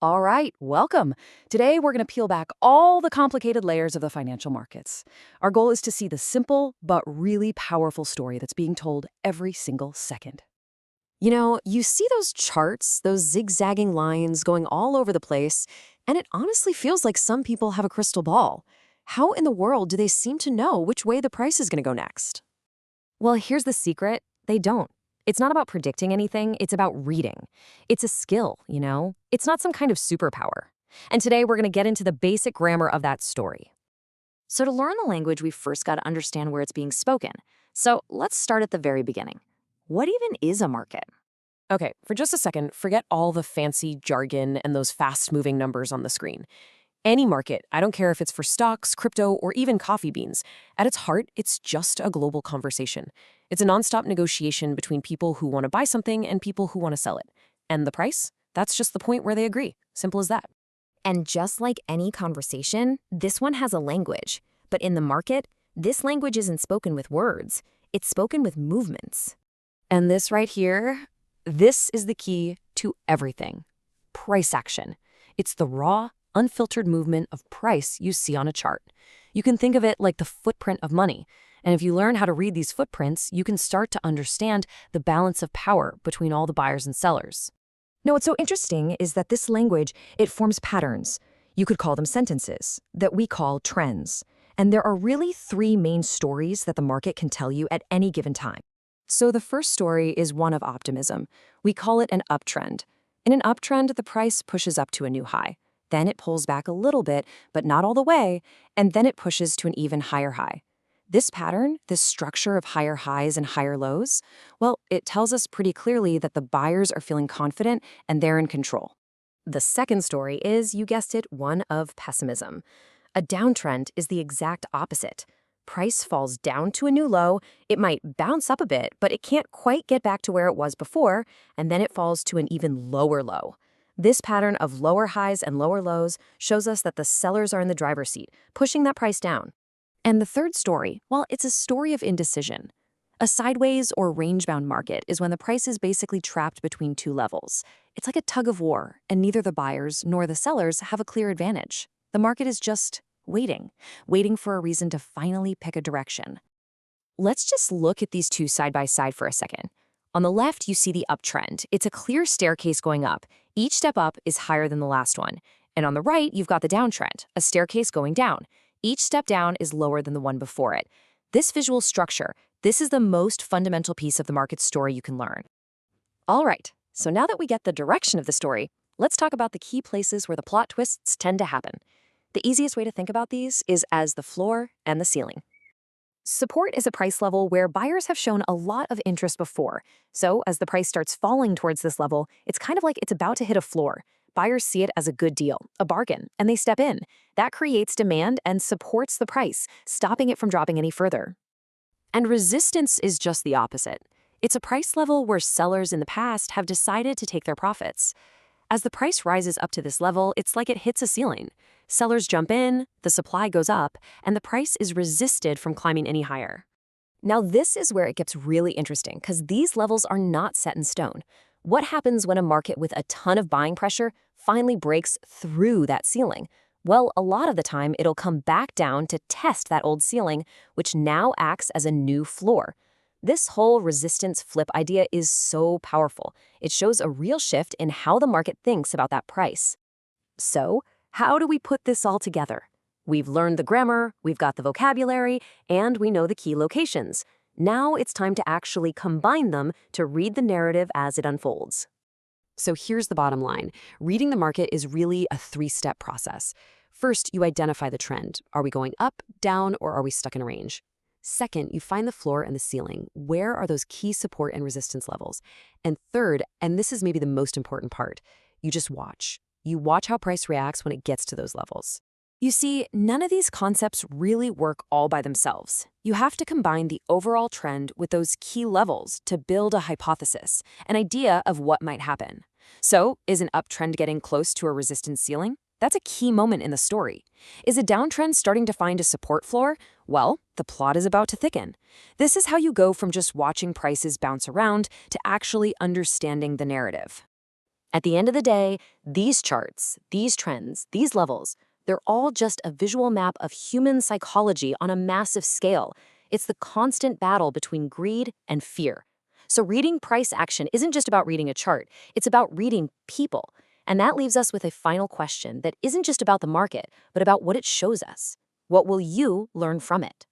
All right, welcome. Today we're going to peel back all the complicated layers of the financial markets. Our goal is to see the simple but really powerful story that's being told every single second. You see those charts, those zigzagging lines going all over the place, and it honestly feels like some people have a crystal ball. How in the world do they seem to know which way the price is going to go next? Well, here's the secret. They don't. It's not about predicting anything, it's about reading. It's a skill. It's not some kind of superpower. And today we're going to get into the basic grammar of that story. So to learn the language, we first got to understand where it's being spoken. So let's start at the very beginning. What even is a market? Okay, for just a second, forget all the fancy jargon and those fast-moving numbers on the screen. Any market, I don't care if it's for stocks, crypto, or even coffee beans, at its heart, it's just a global conversation. It's a nonstop negotiation between people who want to buy something and people who want to sell it. And the price? That's just the point where they agree. Simple as that. And just like any conversation, this one has a language. But in the market, this language isn't spoken with words. It's spoken with movements. And this right here, this is the key to everything. Price action. It's the raw, unfiltered movement of price you see on a chart. You can think of it like the footprint of money. And if you learn how to read these footprints, you can start to understand the balance of power between all the buyers and sellers. Now, what's so interesting is that this language, it forms patterns. You could call them sentences that we call trends. And there are really three main stories that the market can tell you at any given time. So the first story is one of optimism. We call it an uptrend. In an uptrend, the price pushes up to a new high. Then it pulls back a little bit, but not all the way, and then it pushes to an even higher high. This pattern, this structure of higher highs and higher lows, well, it tells us pretty clearly that the buyers are feeling confident and they're in control. The second story is, you guessed it, one of pessimism. A downtrend is the exact opposite. Price falls down to a new low, it might bounce up a bit, but it can't quite get back to where it was before, and then it falls to an even lower low. This pattern of lower highs and lower lows shows us that the sellers are in the driver's seat, pushing that price down. And the third story, well, it's a story of indecision. A sideways or range-bound market is when the price is basically trapped between two levels. It's like a tug of war, and neither the buyers nor the sellers have a clear advantage. The market is just waiting for a reason to finally pick a direction. Let's just look at these two side by side for a second. On the left, you see the uptrend. It's a clear staircase going up. Each step up is higher than the last one. And on the right, you've got the downtrend, a staircase going down. Each step down is lower than the one before it. This visual structure, this is the most fundamental piece of the market story you can learn. All right, so now that we get the direction of the story, let's talk about the key places where the plot twists tend to happen. The easiest way to think about these is as the floor and the ceiling. Support is a price level where buyers have shown a lot of interest before. So as the price starts falling towards this level, it's kind of like it's about to hit a floor. Buyers see it as a good deal, a bargain, and they step in. That creates demand and supports the price, stopping it from dropping any further. And resistance is just the opposite. It's a price level where sellers in the past have decided to take their profits. As the price rises up to this level, it's like it hits a ceiling. Sellers jump in, the supply goes up, and the price is resisted from climbing any higher. Now this is where it gets really interesting, because these levels are not set in stone. What happens when a market with a ton of buying pressure finally breaks through that ceiling? Well, a lot of the time, it'll come back down to test that old ceiling, which now acts as a new floor. This whole resistance flip idea is so powerful. It shows a real shift in how the market thinks about that price. So, how do we put this all together? We've learned the grammar, we've got the vocabulary, and we know the key locations. Now it's time to actually combine them to read the narrative as it unfolds. So here's the bottom line. Reading the market is really a three-step process. First, you identify the trend. Are we going up, down, or are we stuck in a range? Second, you find the floor and the ceiling. Where are those key support and resistance levels? And third, and this is maybe the most important part, you just watch. You watch how price reacts when it gets to those levels. You see, none of these concepts really work all by themselves. You have to combine the overall trend with those key levels to build a hypothesis, an idea of what might happen. So, is an uptrend getting close to a resistance ceiling? That's a key moment in the story. Is a downtrend starting to find a support floor? Well, the plot is about to thicken. This is how you go from just watching prices bounce around to actually understanding the narrative. At the end of the day, these charts, these trends, these levels, they're all just a visual map of human psychology on a massive scale. It's the constant battle between greed and fear. So reading price action isn't just about reading a chart, it's about reading people. And that leaves us with a final question that isn't just about the market, but about what it shows us. What will you learn from it?